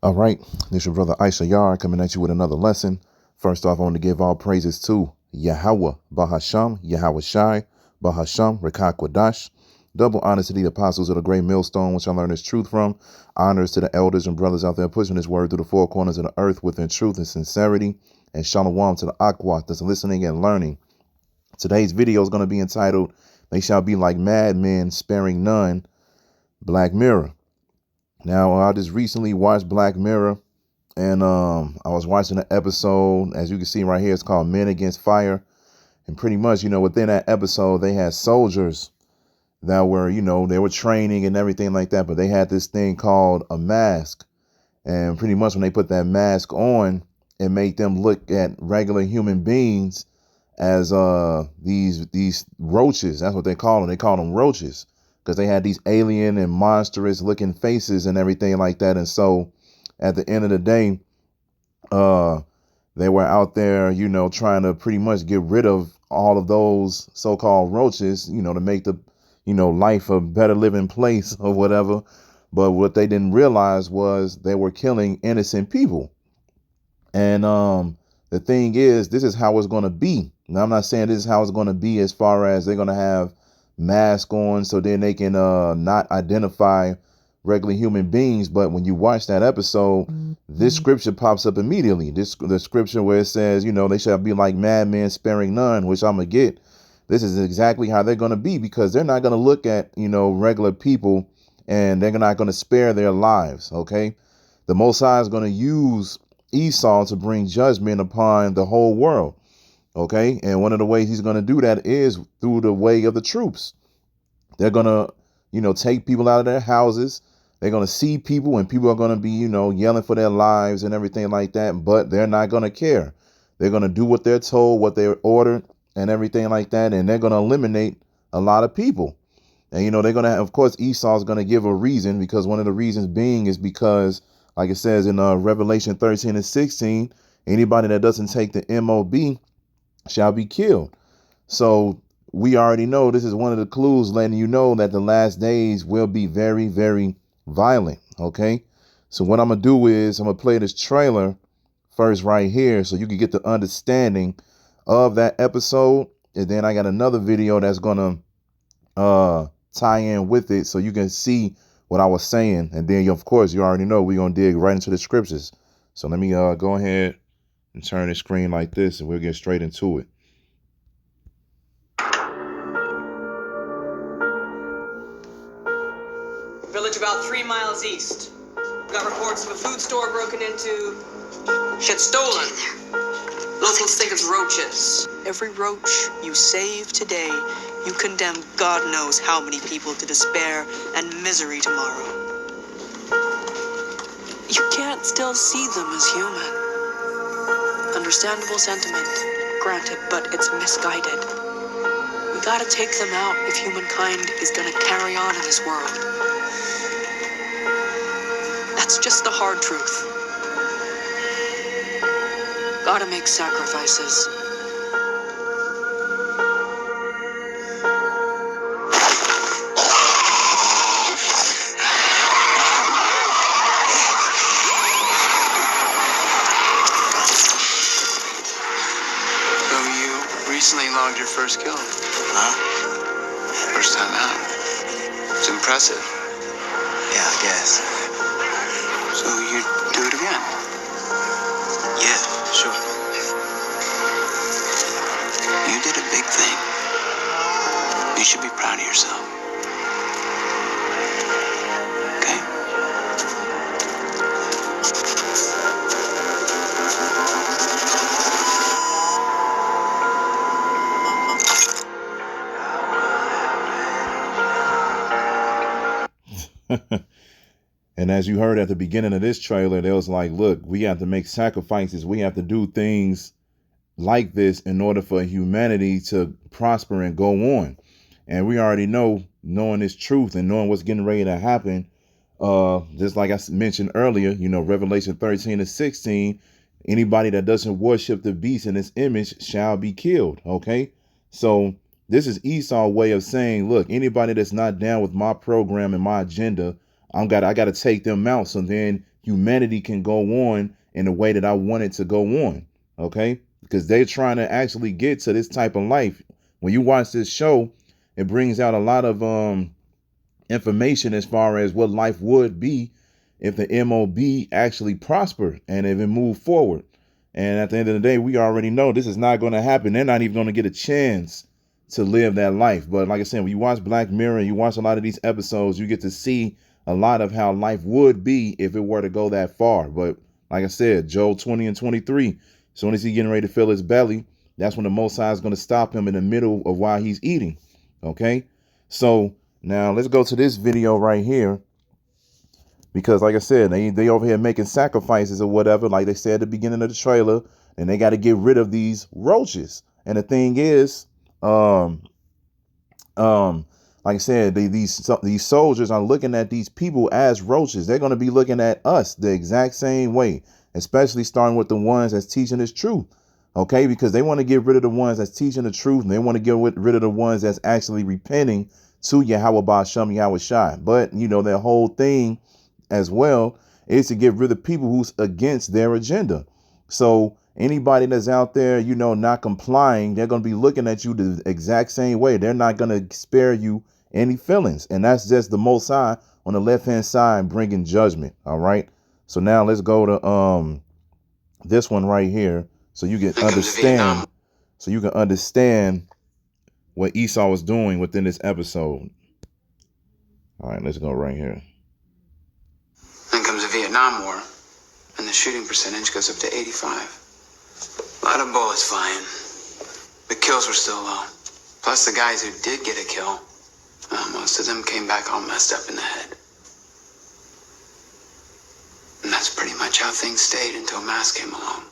All right, this is your brother Issachar coming at you with another lesson. First off, I want to give all praises to Yahweh, Bahasham, Yahweh Shai, Bahasham, Rachaa Kwadash. Double honors to the apostles of the great millstone, which I learned this truth from. Honors to the elders and brothers out there pushing this word through the four corners of the earth within truth and sincerity. And shalom to the Aquat that's listening and learning. Today's video is going to be entitled, They Shall Be Like Madmen, Sparing None, Black Mirror. Now, I just recently watched Black Mirror, and I was watching an episode. As you can see right here, it's called Men Against Fire. And pretty much, within that episode, they had soldiers that were, they were training and everything like that. But they had this thing called a mask. And pretty much when they put that mask on, it made them look at regular human beings as these roaches. That's what they call them. They call them roaches because they had these alien and monstrous looking faces and everything like that. And so at the end of the day, they were out there, trying to pretty much get rid of all of those so-called roaches, to make the, life a better living place or whatever. But what they didn't realize was they were killing innocent people. And the thing is, this is how it's going to be. Now, I'm not saying this is how it's going to be as far as they're going to have masks on so then they can not identify regular human beings. But when you watch that episode, this scripture pops up immediately. The scripture where it says, they shall be like madmen, sparing none, which I'm going to get. This is exactly how they're going to be, because they're not going to look at, regular people, and they're not going to spare their lives. OK, the Most High is going to use Esau to bring judgment upon the whole world. OK, and one of the ways he's going to do that is through the way of the troops. They're going to, take people out of their houses. They're going to see people, and people are going to be, yelling for their lives and everything like that. But they're not going to care. They're going to do what they're told, what they're ordered and everything like that. And they're going to eliminate a lot of people. And, they're going to have, of course, Esau's going to give a reason, because one of the reasons being is because, like it says in Revelation 13 and 16, anybody that doesn't take the MOB shall be killed. So we already know this is one of the clues letting you know that the last days will be very, very violent. OK, so what I'm going to do is I'm going to play this trailer first right here so you can get the understanding of that episode. And then I got another video that's going to tie in with it so you can see what I was saying. And then, of course, you already know we're going to dig right into the scriptures. So let me go ahead and turn the screen like this, and we'll get straight into it. Village about 3 miles east. Got reports of a food store broken into. Shit stolen. Locals think it's roaches. Every roach you save today, you condemn God knows how many people to despair and misery tomorrow. You can't still see them as human. Understandable sentiment, granted, but it's misguided. We gotta take them out if humankind is gonna carry on in this world. That's just the hard truth. Gotta make sacrifices. Recently logged your first kill. Huh? First time out. It's impressive. Yeah, I guess. So you do it again? Yeah, sure. You did a big thing. You should be proud of yourself. Okay? And as you heard at the beginning of this trailer, they was like, look, we have to make sacrifices. We have to do things like this in order for humanity to prosper and go on. And we already know, knowing this truth and knowing what's getting ready to happen, just like I mentioned earlier, Revelation 13 and 16, anybody that doesn't worship the beast in its image shall be killed. OK, so this is Esau's way of saying, look, anybody that's not down with my program and my agenda, I got to take them out. So then humanity can go on in the way that I want it to go on. Okay, because they're trying to actually get to this type of life. When you watch this show, it brings out a lot of information as far as what life would be if the MOB actually prospered and if it moved forward. And at the end of the day, we already know this is not going to happen. They're not even going to get a chance to live that life. But like I said, when you watch Black Mirror, you watch a lot of these episodes, you get to see a lot of how life would be if it were to go that far. But like I said, Joel 20 and 23, as soon as he's getting ready to fill his belly, that's when the Most High is going to stop him in the middle of while he's eating. Okay, so now let's go to this video right here. Because like I said, they over here making sacrifices or whatever, like they said at the beginning of the trailer, and they got to get rid of these roaches. And the thing is, like I said, these soldiers are looking at these people as roaches. They're going to be looking at us the exact same way, especially starting with the ones that's teaching this truth. Okay, because they want to get rid of the ones that's teaching the truth, and they want to get rid of the ones that's actually repenting to Yahweh Ba'Shem Yahweh Shai. But you know, their whole thing as well is to get rid of people who's against their agenda. So anybody that's out there, you know, not complying, they're going to be looking at you the exact same way. They're not going to spare you any feelings. And that's just the Most High on the left hand side bringing judgment. All right. So now let's go to this one right here, so you can understand. So you can understand what Esau was doing within this episode. All right, let's go right here. Then comes the Vietnam War, and the shooting percentage goes up to 85. A lot of bullets flying. The kills were still low. Plus the guys who did get a kill, most of them came back all messed up in the head. And that's pretty much how things stayed until mass came along.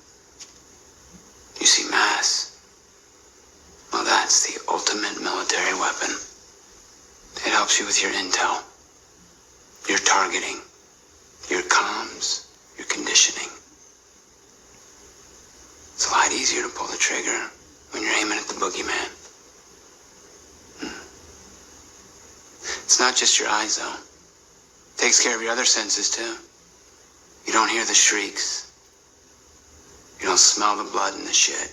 You see, mass, well, that's the ultimate military weapon. It helps you with your intel, your targeting, your comms, your conditioning. It's a lot easier to pull the trigger when you're aiming at the boogeyman. It's not just your eyes, though. It takes care of your other senses, too. You don't hear the shrieks. You don't smell the blood and the shit.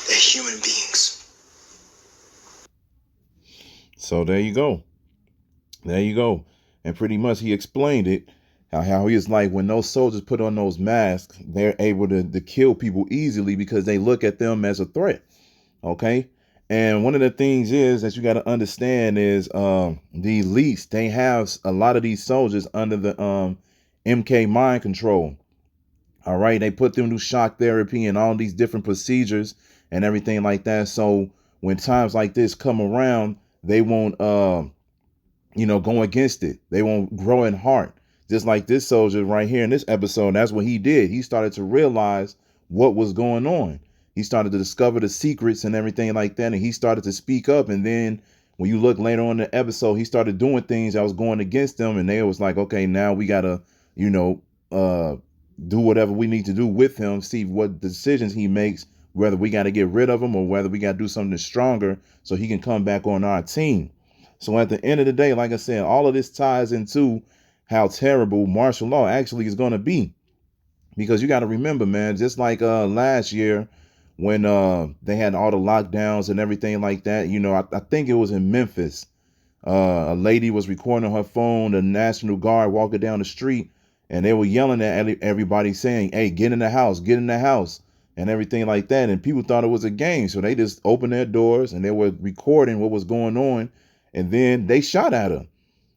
They're human beings. So there you go. There you go. And pretty much he explained it, how he was like, when those soldiers put on those masks, they're able to kill people easily because they look at them as a threat. Okay. And one of the things is that you got to understand is the elites, they have a lot of these soldiers under the MK mind control. All right. They put them through shock therapy and all these different procedures and everything like that. So when times like this come around, they won't, go against it. They won't grow in heart. Just like this soldier right here in this episode. That's what he did. He started to realize what was going on. He started to discover the secrets and everything like that. And he started to speak up. And then when you look later on in the episode, he started doing things that was going against them. And they was like, okay, now we got to, do whatever we need to do with him, see what decisions he makes, whether we got to get rid of him or whether we got to do something stronger so he can come back on our team. So at the end of the day, like I said, all of this ties into how terrible martial law actually is going to be. Because you got to remember, man, just like last year when they had all the lockdowns and everything like that, I think it was in Memphis. A lady was recording on her phone, the National Guard walking down the street, and they were yelling at everybody saying, hey, get in the house, and everything like that. And people thought it was a game. So they just opened their doors and they were recording what was going on. And then they shot at her.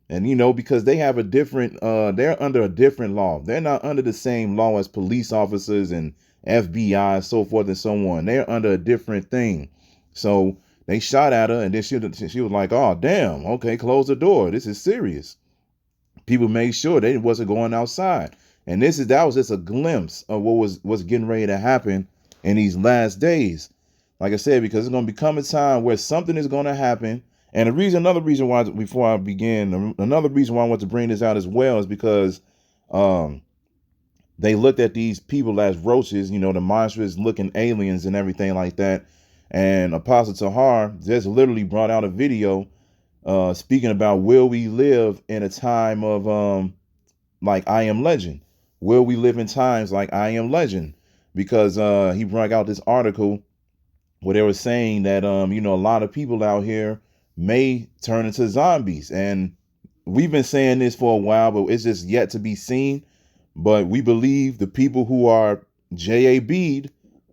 And, because they have a different, they're under a different law. They're not under the same law as police officers and FBI and so forth and so on. They're under a different thing. So they shot at her and then she was like, oh, damn. OK, close the door. This is serious. People made sure they wasn't going outside. And that was just a glimpse of what's getting ready to happen in these last days. Like I said, because it's going to become a time where something is going to happen. And another reason why, before I begin, another reason why I want to bring this out as well is because they looked at these people as roaches, the monstrous looking aliens and everything like that. And Apostle Tahar just literally brought out a video speaking about, will we live in a time of like I Am Legend? Will we live in times like I Am Legend? Because he brought out this article where they were saying that a lot of people out here may turn into zombies. And we've been saying this for a while, but it's just yet to be seen. But we believe the people who are JAB'd,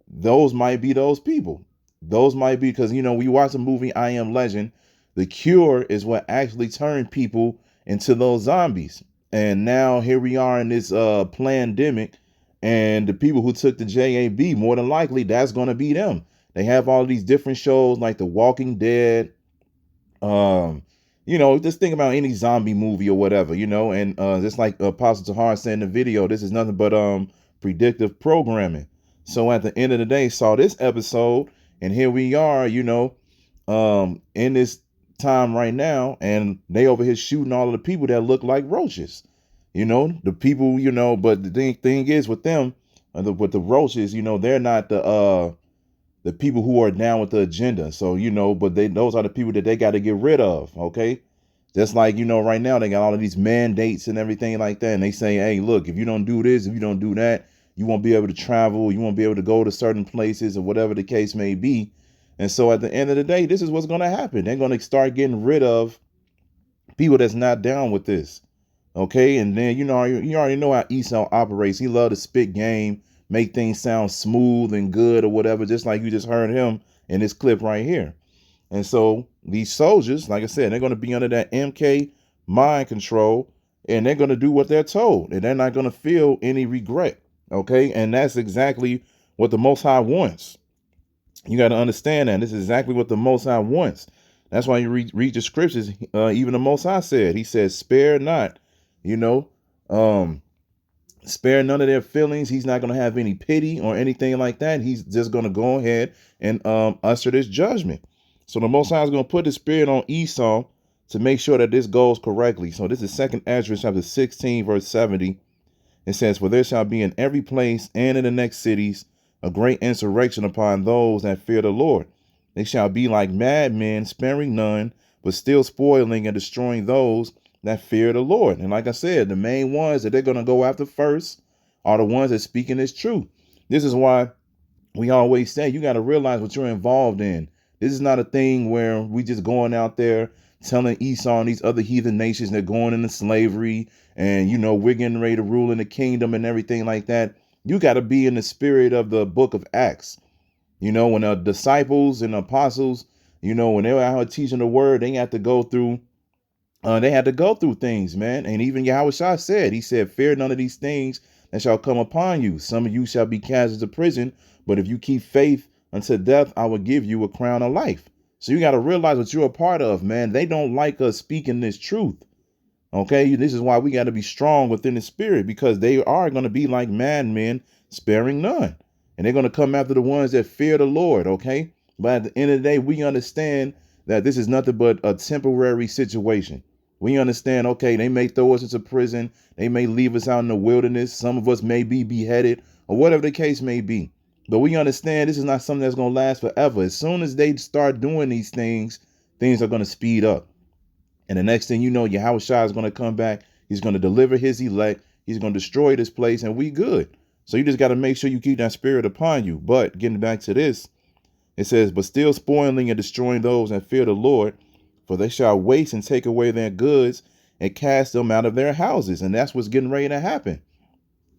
those might be those people. Those might be, because we watch the movie I Am Legend. The cure is what actually turned people into those zombies. And now here we are in this pandemic, and the people who took the JAB, more than likely that's going to be them. They have all these different shows like The Walking Dead. Just think about any zombie movie or whatever, and just like Apostle Tahar said in the video, this is nothing but predictive programming. So at the end of the day, saw this episode, and here we are, in this time right now, and they over here shooting all of the people that look like roaches. The people, but the thing is with them, with the roaches, they're not the people who are down with the agenda. So, but those are the people that they got to get rid of. Okay. Just like, right now they got all of these mandates and everything like that. And they say, hey, look, if you don't do this, if you don't do that, you won't be able to travel. You won't be able to go to certain places or whatever the case may be. And so at the end of the day, this is what's going to happen. They're going to start getting rid of people that's not down with this. Okay. And then, you already know how Esau operates. He loves to spit game, make things sound smooth and good or whatever, just like you just heard him in this clip right here. And so these soldiers, like I said, they're going to be under that MK mind control, and they're going to do what they're told, and they're not going to feel any regret. Okay. And that's exactly what the Most High wants. You got to understand that this is exactly what the Most High wants. That's why you read the scriptures. Even the Most High said, he says, spare not, spare none of their feelings. He's not going to have any pity or anything like that. He's just going to go ahead and usher this judgment. So the Most High is going to put the spirit on Esau to make sure that this goes correctly. So this is 2nd Ezra chapter 16, verse 70. It says, for there shall be in every place and in the next cities a great insurrection upon those that fear the Lord. They shall be like madmen, sparing none, but still spoiling and destroying those that fear the Lord. And like I said, the main ones that they're going to go after first are the ones that speaking this truth. This is why we always say you got to realize what you're involved in. This is not a thing where we just going out there telling Esau and these other heathen nations they're going into slavery and, we're getting ready to rule in the kingdom and everything like that. You got to be in the spirit of the book of Acts. When the disciples and apostles, when they were out here teaching the word, they had to go through things, man. And even Yahushua said, he said, fear none of these things that shall come upon you. Some of you shall be cast into prison, but if you keep faith unto death, I will give you a crown of life. So you got to realize what you're a part of, man. They don't like us speaking this truth. Okay, this is why we got to be strong within the spirit, because they are going to be like madmen, sparing none. And they're going to come after the ones that fear the Lord. Okay, but at the end of the day, we understand that this is nothing but a temporary situation. We understand, okay, they may throw us into prison. They may leave us out in the wilderness. Some of us may be beheaded or whatever the case may be. But we understand this is not something that's going to last forever. As soon as they start doing these things, things are going to speed up. And the next thing you know, Yahushua is going to come back. He's going to deliver his elect. He's going to destroy this place, and we good. So you just got to make sure you keep that spirit upon you. But getting back to this, it says, but still spoiling and destroying those that fear the Lord, for they shall waste and take away their goods and cast them out of their houses. And that's what's getting ready to happen.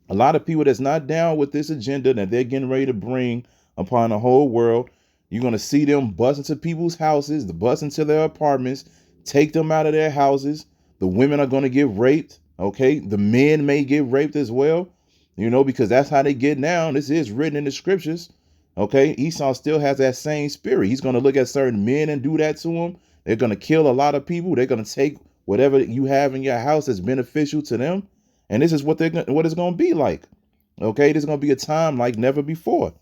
A lot of people that's not down with this agenda that they're getting ready to bring upon the whole world, you're going to see them bust into people's houses, bust into their apartments, take them out of their houses. The women are going to get raped. Okay. The men may get raped as well, because that's how they get now. This is written in the scriptures. Okay. Esau still has that same spirit. He's going to look at certain men and do that to them. They're going to kill a lot of people. They're going to take whatever you have in your house that's beneficial to them. And this is what it's going to be like. Okay. There's going to be a time like never before.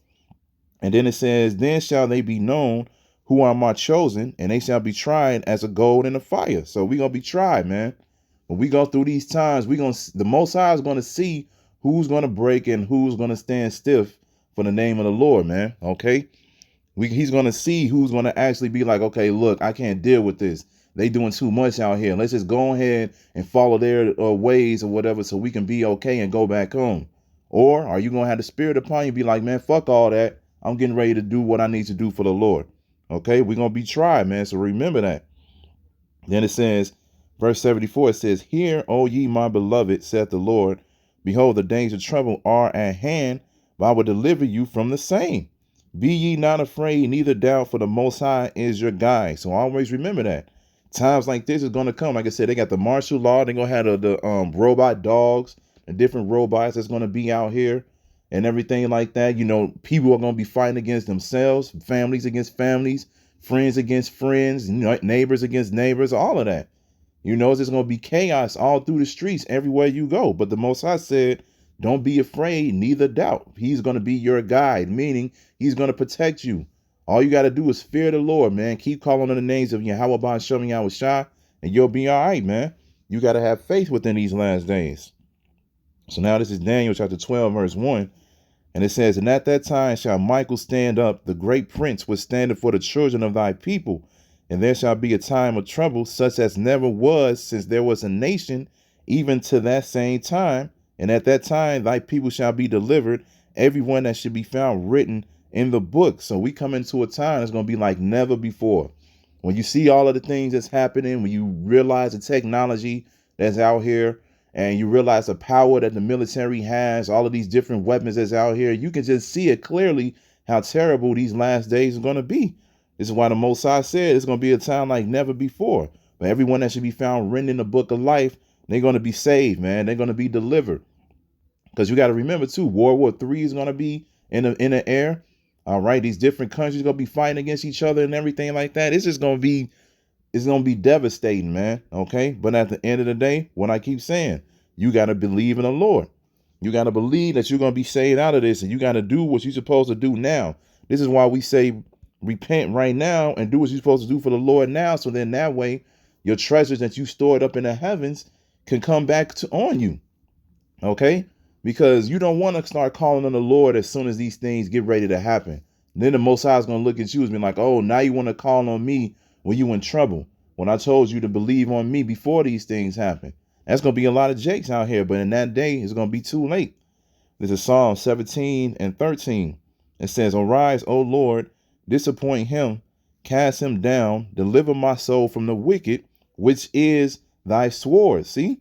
And then it says, then shall they be known who are my chosen, and they shall be tried as a gold in the fire. So we're going to be tried, man. When we go through these times, the Most High is going to see who's going to break and who's going to stand stiff for the name of the Lord, man. Okay. He's going to see who's going to actually be like, okay, look, I can't deal with this. they doing too much out here. Let's just go ahead and follow their ways or whatever so we can be okay and go back home? Or are you going to have the spirit upon you and be like, man, fuck all that. I'm getting ready to do what I need to do for the Lord. Okay, we're going to be tried, man. So remember that. Then it says, verse 74, it says, hear, O ye my beloved, saith the Lord, behold, the days of trouble are at hand, but I will deliver you from the same. Be ye not afraid, neither doubt, for the Most High is your guide. So always remember that. Times like this is going to come. Like I said, they got the martial law. They're going to have the robot dogs, the different robots that's going to be out here and everything like that. You know, people are going to be fighting against themselves, families against families, friends against friends, you know, neighbors against neighbors, all of that. You know, it's just going to be chaos all through the streets everywhere you go. But the Most High said, don't be afraid, neither doubt. He's going to be your guide, meaning he's going to protect you. All you got to do is fear the Lord, man. Keep calling on the names of Yahweh, Shem, Yahweh, and you'll be all right, man. You got to have faith within these last days. So now this is Daniel chapter 12, verse 1. And it says, and at that time shall Michael stand up, the great prince, which standeth for the children of thy people. And there shall be a time of trouble, such as never was since there was a nation, even to that same time. And at that time thy people shall be delivered, everyone that should be found written in the book. So we come into a time that's going to be like never before. When you see all of the things that's happening, when you realize the technology that's out here, and you realize the power that the military has, all of these different weapons that's out here, you can just see it clearly how terrible these last days are going to be. This is why the Most High said it's going to be a time like never before. But everyone that should be found written in the book of life, they're going to be saved, man. They're going to be delivered. Because you got to remember, too, World War III is going to be in the air. All right, these different countries are going to be fighting against each other and everything like that. It's just going to be, it's going to be devastating, man. Okay. But at the end of the day, what I keep saying, you got to believe in the Lord. You got to believe that you're going to be saved out of this, and you got to do what you're supposed to do now. This is why we say repent right now and do what you're supposed to do for the Lord now. So then that way your treasures that you stored up in the heavens can come back on you. Okay. Because you don't want to start calling on the Lord as soon as these things get ready to happen. Then the Most High is going to look at you and be like, oh, now you want to call on me when you in trouble, when I told you to believe on me before these things happen. That's going to be a lot of jakes out here, but in that day, it's going to be too late. This is Psalm 17 and 13. It says, arise, O Lord, disappoint him, cast him down, deliver my soul from the wicked, which is thy sword. See?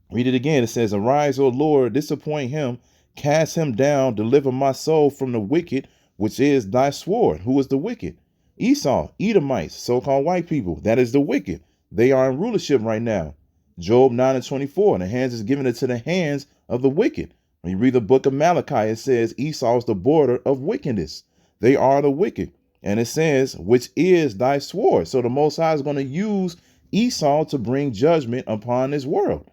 Read it again. It says, arise, O Lord, disappoint him, cast him down, deliver my soul from the wicked, which is thy sword. Who is the wicked? Esau, Edomites, so-called white people. That is the wicked. They are in rulership right now. Job 9 and 24, and the hands is given into the hands of the wicked. When you read the book of Malachi, it says Esau is the border of wickedness. They are the wicked. And it says, which is thy sword. So the Most High is going to use Esau to bring judgment upon this world.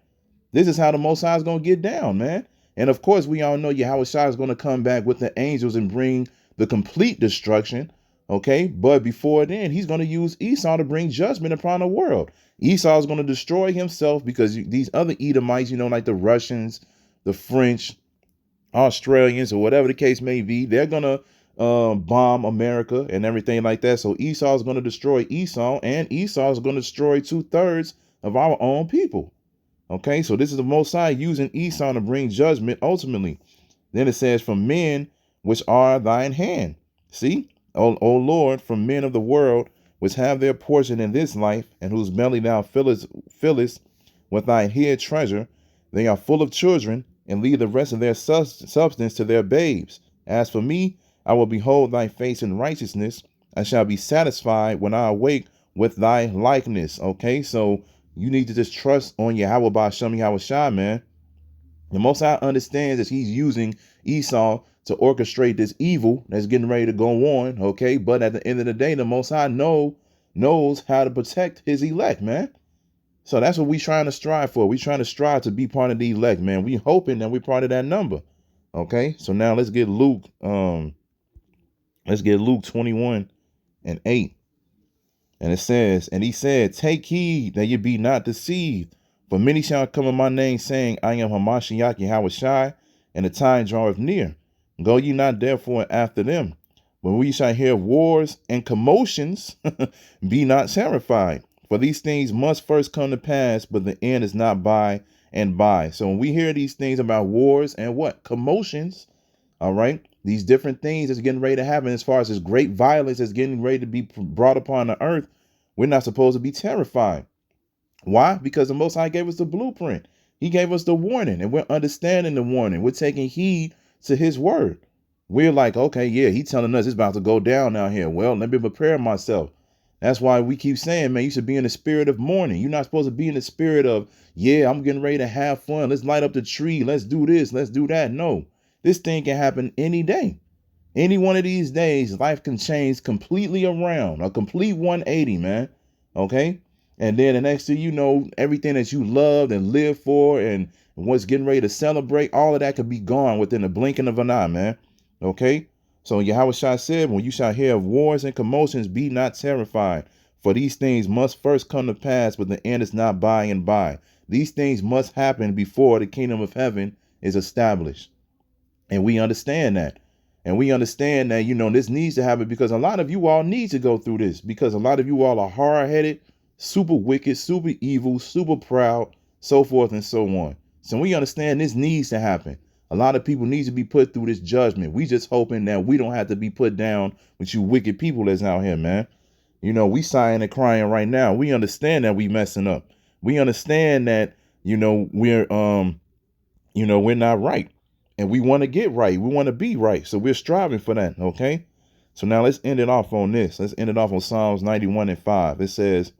This is how the Most High is going to get down, man. And of course, we all know Yahweh Shai is going to come back with the angels and bring the complete destruction. Okay, but before then, he's going to use Esau to bring judgment upon the world. Esau is going to destroy himself because these other Edomites, you know, like the Russians, the French, Australians, or whatever the case may be, they're going to bomb America and everything like that. So Esau is going to destroy Esau, and Esau is going to destroy 2/3 of our own people. Okay, so this is the Most High using Esau to bring judgment ultimately. Then it says, from men which are thine hand. See? O Lord, from men of the world, which have their portion in this life, and whose belly thou fillest with thy hid treasure, they are full of children, and leave the rest of their substance to their babes. As for me, I will behold thy face in righteousness. I shall be satisfied when I awake with thy likeness. Okay, so you need to just trust on Yahweh by Shem Yahweh Shai, man. The Most High understands that he's using Esau to orchestrate this evil that's getting ready to go on, okay? But at the end of the day, the Most High knows how to protect his elect, man. So that's what we trying to strive for. We trying to strive to be part of the elect, man. We hoping that we're part of that number, okay? So now let's get Luke 21 and 8. And it says, and he said, take heed that ye be not deceived, for many shall come in my name, saying, I am Hamashiach Yahweh Shai, and the time draweth near. Go ye not therefore after them. When we shall hear wars and commotions, be not terrified. For these things must first come to pass, but the end is not by and by. So when we hear these things about wars and what? Commotions, all right? These different things that's getting ready to happen as far as this great violence that's getting ready to be brought upon the earth, we're not supposed to be terrified. Why? Because the Most High gave us the blueprint. He gave us the warning, and we're understanding the warning. We're taking heed to his word. We're like, okay, yeah, he's telling us it's about to go down out here. Well, let me prepare myself. That's why we keep saying, man, you should be in the spirit of mourning. You're not supposed to be in the spirit of, yeah, I'm getting ready to have fun. Let's light up the tree. Let's do this. Let's do that. No, this thing can happen any day. Any one of these days, life can change completely around, a complete 180, man. Okay. And then the next thing you know, everything that you loved and lived for and what's getting ready to celebrate, all of that could be gone within the blinking of an eye, man. Okay. So Yahushua said, when you shall hear of wars and commotions, be not terrified. For these things must first come to pass, but the end is not by and by. These things must happen before the kingdom of heaven is established. And we understand that. And we understand that, this needs to happen because a lot of you all need to go through this, because a lot of you all are hard-headed, super wicked, super evil, super proud, so forth and so on. So we understand this needs to happen. A lot of people need to be put through this judgment. We just hoping that we don't have to be put down with you wicked people that's out here, man. We sighing and crying right now. We understand that we messing up. We understand that, we're not right. And we want to get right. We want to be right. So we're striving for that. Okay. So now let's end it off on this. Let's end it off on Psalms 91:5. It says,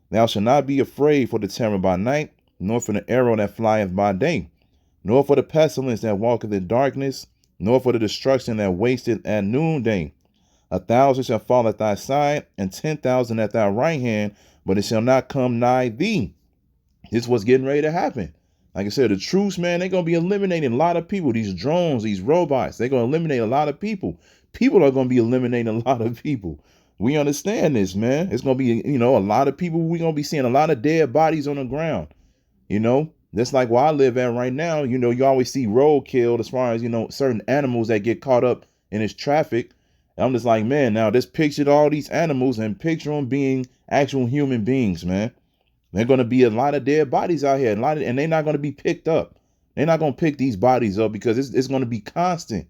thou shalt not be afraid for the terror by night, nor for the arrow that flieth by day, nor for the pestilence that walketh in darkness, nor for the destruction that wasteth at noonday. 1,000 shall fall at thy side, and 10,000 at thy right hand, but it shall not come nigh thee. This is what's getting ready to happen. Like I said, the troops, man, they're going to be eliminating a lot of people. These drones, these robots, they're going to eliminate a lot of people. People are going to be eliminating a lot of people. We understand this, man. It's going to be, a lot of people. We're going to be seeing a lot of dead bodies on the ground. That's like where I live at right now. You always see roadkill as far as, certain animals that get caught up in this traffic. And I'm just like, man, now just picture all these animals and picture them being actual human beings, man. They're going to be a lot of dead bodies out here, and they're not going to be picked up. They're not going to pick these bodies up because it's going to be constant.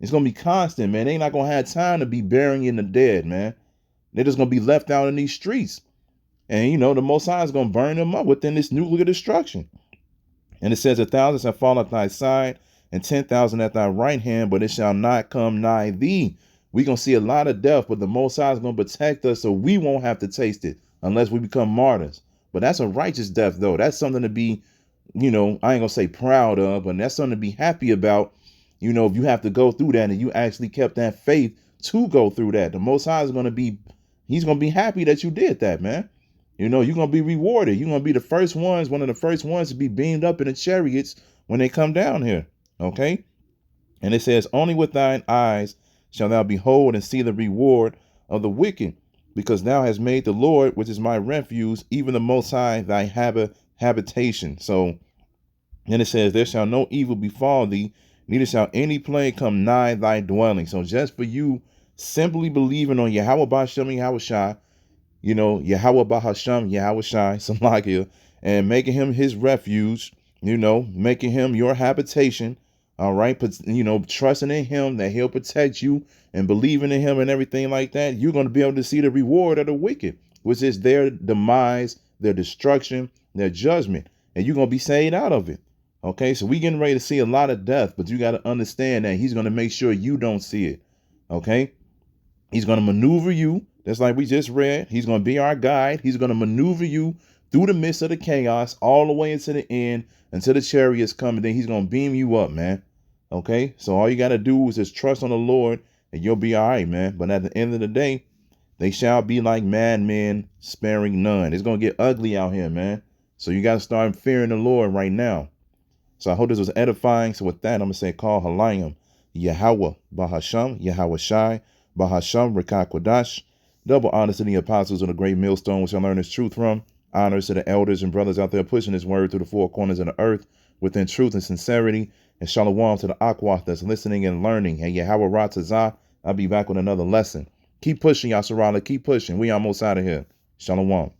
It's going to be constant, man. They're not going to have time to be burying the dead, man. They're just going to be left out in these streets. And, the Most High is going to burn them up within this nuclear destruction. And it says 1,000 shall fall at thy side and 10,000 at thy right hand, but it shall not come nigh thee. We're going to see a lot of death, but the Most High is going to protect us so we won't have to taste it unless we become martyrs. But that's a righteous death, though. That's something to be, I ain't going to say proud of, but that's something to be happy about. If you have to go through that and you actually kept that faith to go through that, the Most High is going to be, he's going to be happy that you did that, man. You're going to be rewarded. You're going to be the first ones, one of the first ones to be beamed up in the chariots when they come down here. Okay. And it says, only with thine eyes shalt thou behold and see the reward of the wicked, because thou hast made the Lord, which is my refuge, even the Most High, thy habitation. So then it says, there shall no evil befall thee, neither shall any plague come nigh thy dwelling. So just for you simply believing on Yahweh B'Hashem Yahushai, Yahweh B'Hashem Yahushai, Salakia, and making him his refuge, making him your habitation. All right. But, trusting in him that he'll protect you and believing in him and everything like that, you're going to be able to see the reward of the wicked, which is their demise, their destruction, their judgment. And you're going to be saved out of it. OK, so we getting ready to see a lot of death, but you got to understand that he's going to make sure you don't see it. OK, he's going to maneuver you. That's like we just read. He's going to be our guide. He's going to maneuver you through the midst of the chaos all the way into the end until the chariots come. And then he's going to beam you up, man. OK, so all you got to do is just trust on the Lord and you'll be all right, man. But at the end of the day, they shall be like madmen, sparing none. It's going to get ugly out here, man. So you got to start fearing the Lord right now. So I hope this was edifying. So with that, I'm going to say, call Halayim, Yahweh, B'Hashem, Yahweh Shai, B'Hashem, Richaa Kodash. Double honors to the apostles of the great millstone, which I learned this truth from. Honors to the elders and brothers out there pushing this word through the four corners of the earth within truth and sincerity. And shalom to the Aquath that's listening and learning. And Yahweh Ratazah, I'll be back with another lesson. Keep pushing, Yasharala. Keep pushing. We almost out of here. Shalom.